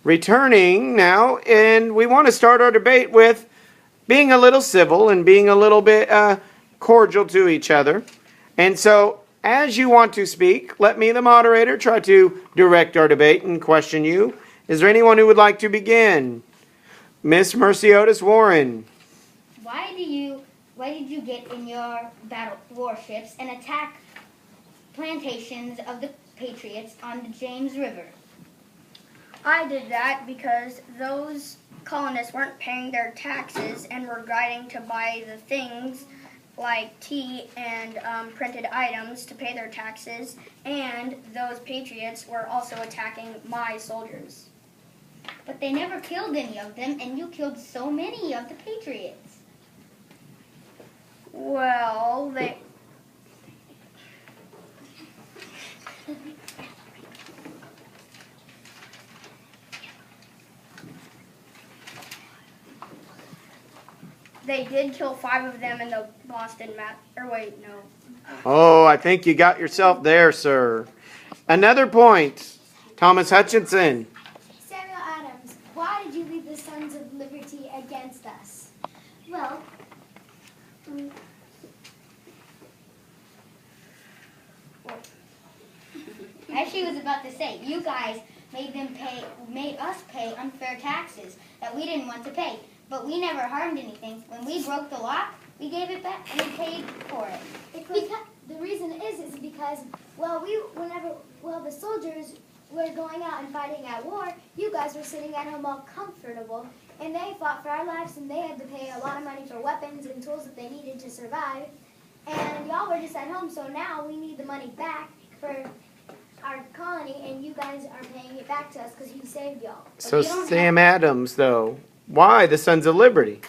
returning now, and we want to start our debate with being a little civil and being a little bit cordial to each other. And so, as you want to speak, let me, the moderator, try to direct our debate and question you. Is there anyone who would like to begin? Miss Mercy Otis Warren. Why did you get in your battle warships and attack plantations of the Patriots on the James River? I did that because those colonists weren't paying their taxes and were guiding to buy the things like tea and printed items to pay their taxes, and those patriots were also attacking my soldiers. But they never killed any of them, and you killed so many of the Patriots. Well, they did kill 5 of them in the Boston Oh, I think you got yourself there, sir. Another point. Thomas Hutchinson. Samuel Adams, why did you lead the Sons of Liberty against us? Well, as she was about to say, you guys made us pay unfair taxes that we didn't want to pay. But we never harmed anything. When we broke the law, we gave it back. We paid for it. The reason is because the soldiers were going out and fighting at war, you guys were sitting at home all comfortable, and they fought for our lives, and they had to pay a lot of money for weapons and tools that they needed to survive. And y'all were just at home, so now we need the money back for our colony, and you guys are paying it back to us because we saved y'all. So Sam Adams, though, why the Sons of Liberty?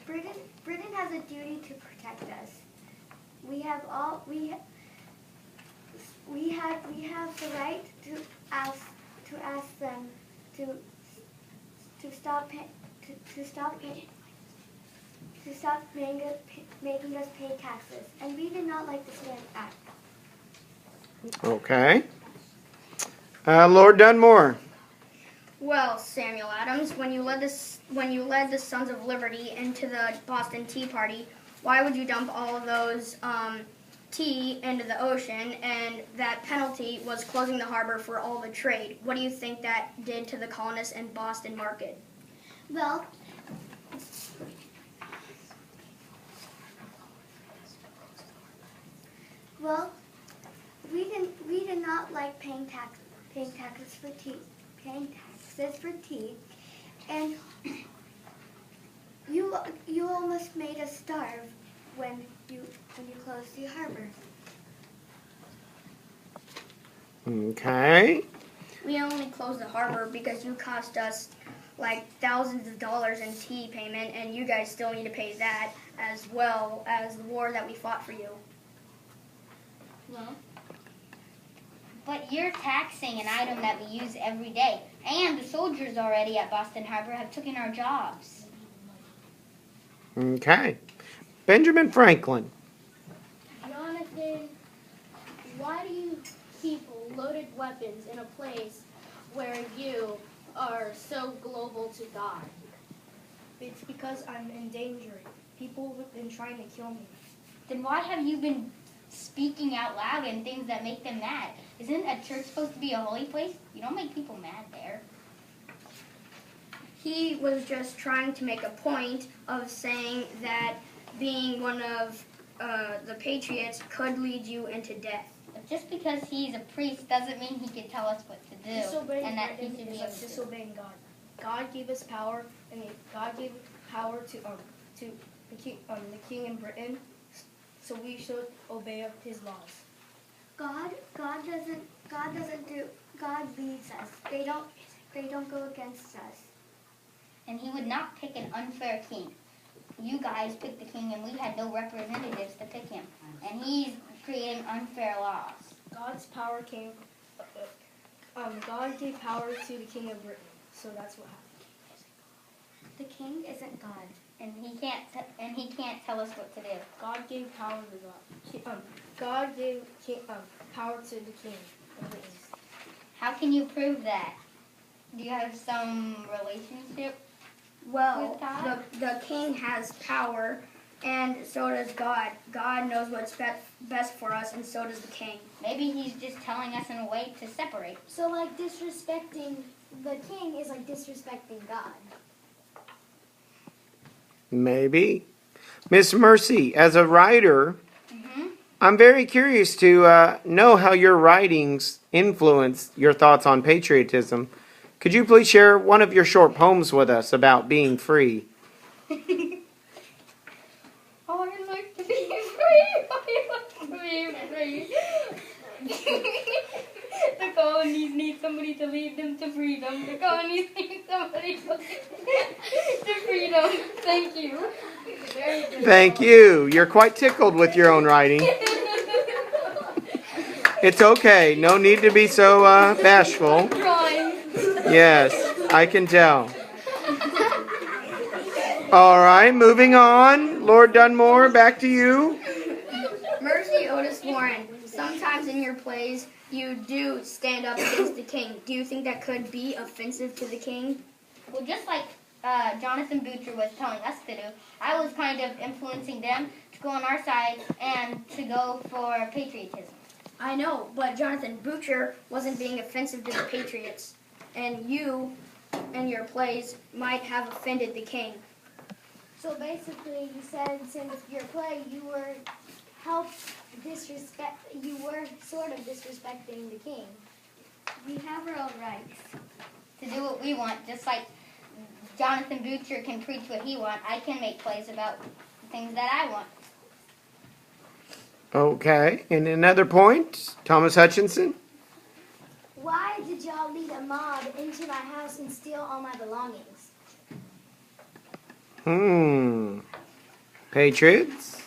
Britain has a duty to protect us. We have the right to ask them to stop making us pay taxes, and we did not like the Stamp Act. Okay. Lord Dunmore. Well, Samuel Adams, when you led the Sons of Liberty into the Boston Tea Party, why would you dump all of those tea into the ocean? And that penalty was closing the harbor for all the trade. What do you think that did to the colonists and Boston market? Well, we did not like paying taxes for tea, and you almost made us starve when you closed the harbor. Okay. We only closed the harbor because you cost us like thousands of dollars in tea payment, and you guys still need to pay that as well as the war that we fought for you. Well, but you're taxing an item that we use every day, and the soldiers already at Boston Harbor have taken our jobs. Okay. Benjamin Franklin. Jonathan, why do you keep loaded weapons in a place where you are so global to die? It's because I'm endangering. People have been trying to kill me. Then why have you been speaking out loud and things that make them mad? Isn't a church supposed to be a holy place? You don't make people mad there. He was just trying to make a point of saying that being one of the Patriots could lead you into death. But just because he's a priest doesn't mean he can tell us what to do. Disobeying and that he Britain should be is able like to. disobeying God. God gave us power, and God gave power to the king in Britain, so we should obey his laws. God leads us. They don't go against us. And he would not pick an unfair king. You guys picked the king, and we had no representatives to pick him. And he's creating unfair laws. God's power came. God gave power to the king of Britain, so that's what happened. The king isn't God, And he can't tell us what to do. God gave power to God. God gave power to the king of Britain. How can you prove that? Do you have some relationship? Well, With God? the king has power, and so does God. God knows what's best for us, and so does the king. Maybe he's just telling us in a way to separate. So like disrespecting the king is like disrespecting God. Maybe. Miss Mercy, as a writer, Mm-hmm. I'm very curious to know how your writings influence your thoughts on patriotism. Could you please share one of your short poems with us about being free? Oh, I like to be free. I like to be free. The colonies need somebody to lead them to freedom. The colonies need somebody to freedom. Thank you. Very good. Thank you. You're quite tickled with your own writing. It's okay. No need to be so bashful. Drawing. Yes, I can tell. All right, moving on. Lord Dunmore, back to you. Mercy Otis Warren, sometimes in your plays you do stand up against the king. Do you think that could be offensive to the king? Well, just like Jonathan Butcher was telling us to do, I was kind of influencing them to go on our side and to go for patriotism. I know, but Jonathan Butcher wasn't being offensive to the Patriots, and you and your plays might have offended the king. So basically, you said in your play you were you were sort of disrespecting the king. We have our own rights to do what we want, just like Jonathan Butcher can preach what he wants. I can make plays about things that I want. Okay, and another point, Thomas Hutchinson. Why did y'all lead a mob into my house and steal all my belongings? Patriots?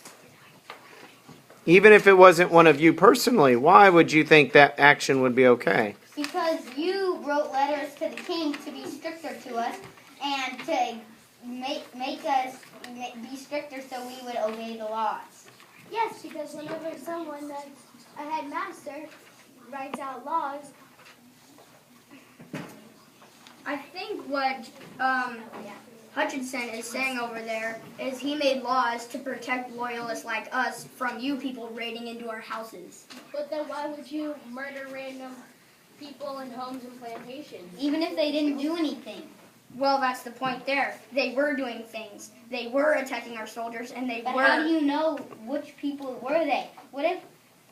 Even if it wasn't one of you personally, why would you think that action would be okay? Because you wrote letters to the king to be stricter to us and to make us be stricter so we would obey the laws. Yes, because whenever someone that's a headmaster writes out laws, I think what Hutchinson is saying over there is he made laws to protect loyalists like us from you people raiding into our houses. But then why would you murder random people in homes and plantations? Even if they didn't do anything. Well, that's the point there. They were doing things. They were attacking our soldiers, and they But were... how do you know which people were they? What if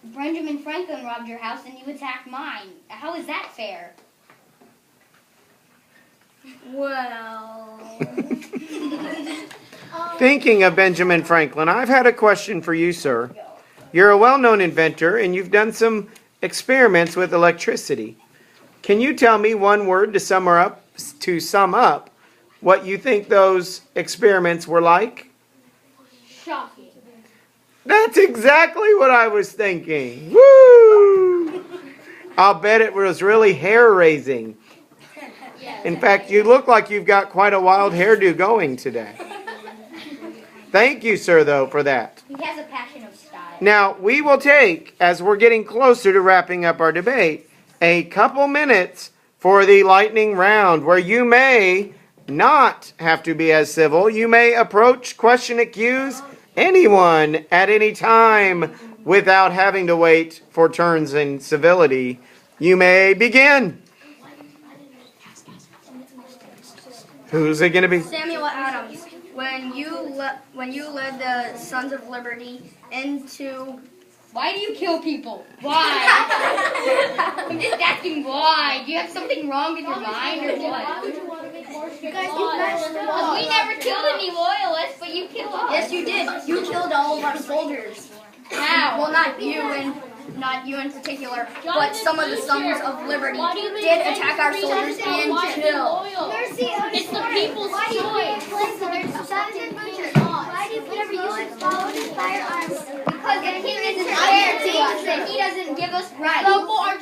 Benjamin Franklin robbed your house and you attacked mine? How is that fair? Well... Thinking of Benjamin Franklin, I've had a question for you, sir. You're a well-known inventor, and you've done some experiments with electricity. Can you tell me one word to sum up what you think those experiments were like? Shocking. That's exactly what I was thinking. Woo! I'll bet it was really hair-raising. In fact, you look like you've got quite a wild hairdo going today. Thank you, sir, though, for that. He has a passion of style. Now, we will take, as we're getting closer to wrapping up our debate, a couple minutes for the lightning round, where you may not have to be as civil. You may approach, question, accuse anyone at any time without having to wait for turns in civility. You may begin. Who's it going to be? Samuel Adams, when you led the Sons of Liberty into... Why do you kill people? Why? I'm just asking why. Do you have something wrong with your mind or Why what? would you want to make more strict guys, you laws? messed Because we never killed any loyalists, but you killed us. Yes, you did. You killed all of our soldiers. How? Well, not you in particular, but some of the Sons of Liberty did attack our soldiers and kill. Mercy, It's the people's why do you choice. Why do you whenever you follow his firearms? Because the king isn't fair to us, and he doesn't give us rights.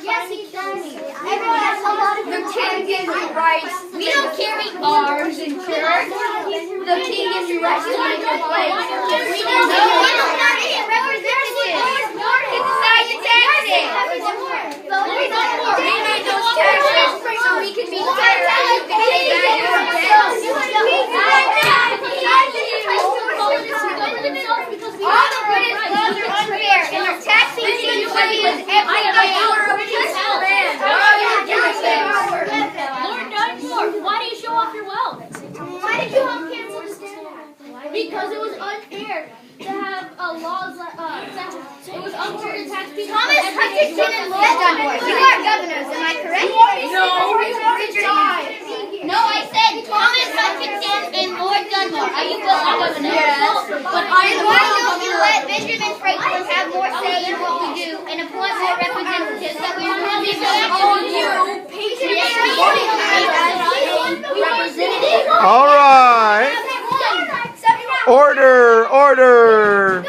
Yes, he does. Everyone has a lot of The king gives you rights. We don't carry arms in church. The king gives you rights to make your place. We don't know representatives. To decide the taxes. We made those taxes so we could be fair. because it was unfair to have laws. It was unfair to tax people. Thomas Hutchinson and Lord Dunmore, you are governors, am I correct? No, I said Thomas Hutchinson and Lord Dunmore. Are you both governors? Yes. But why don't you let Benjamin Franklin have more say in what we do and appoint more representatives that we don't have to All right. Order, order.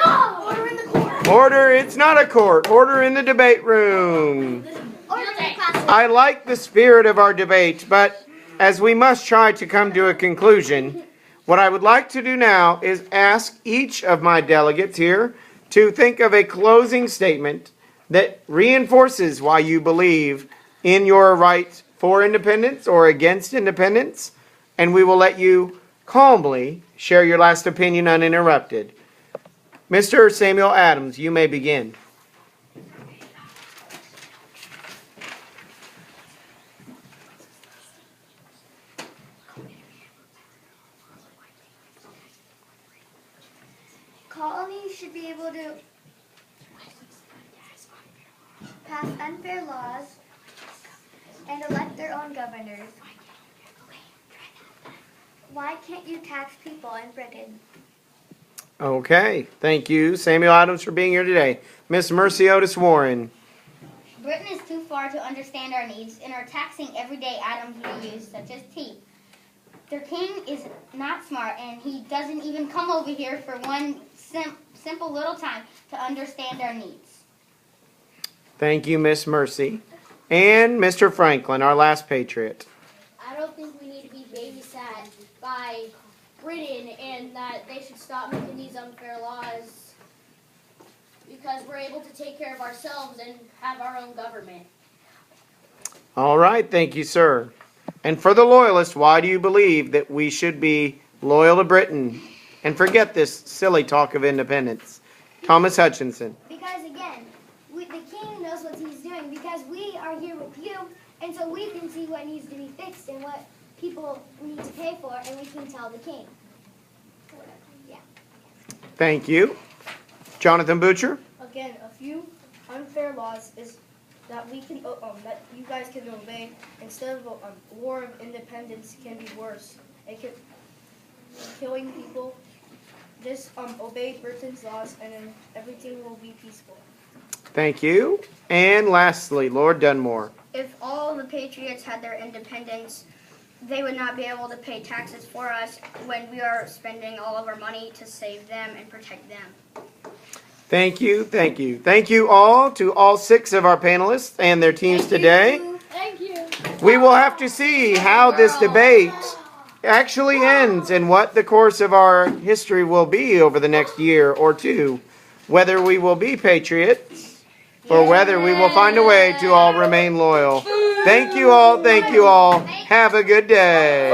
Order, it's not a court. Order in the debate room. I like the spirit of our debate, but as we must try to come to a conclusion, what I would like to do now is ask each of my delegates here to think of a closing statement that reinforces why you believe in your right for independence or against independence, and we will let you calmly share your last opinion uninterrupted. Mr. Samuel Adams, you may begin. Colonies should be able to pass unfair laws and elect their own governors. Why can't you tax people in Britain? Okay, thank you, Samuel Adams, for being here today. Miss Mercy Otis Warren. Britain is too far to understand our needs and are taxing everyday items we use, such as tea. Their king is not smart, and he doesn't even come over here for one simple little time to understand our needs. Thank you, Miss Mercy. And Mr. Franklin, our last patriot. I don't think we need to be babysat by Britain, and that they should stop making these unfair laws because we're able to take care of ourselves and have our own government. All right, thank you, sir. And for the loyalists, why do you believe that we should be loyal to Britain and forget this silly talk of independence? Thomas Hutchinson. Because again, the king knows what he's doing because we are here with you, and so we can see what needs to be fixed and what people need to pay for, and we can tell the king. Yeah. Thank you. Jonathan Butcher. Again, a few unfair laws is that we can that you guys can obey instead of war of independence can be worse. It can killing people. Just obey Britain's laws and then everything will be peaceful. Thank you. And lastly, Lord Dunmore. If all the patriots had their independence, they would not be able to pay taxes for us when we are spending all of our money to save them and protect them. Thank you, thank you. Thank you all to all 6 of our panelists and their teams today. Thank you. We will have to see how this debate actually ends and what the course of our history will be over the next year or two. Whether we will be patriots or whether we will find a way to all remain loyal. Thank you all. Thank you all. Have a good day.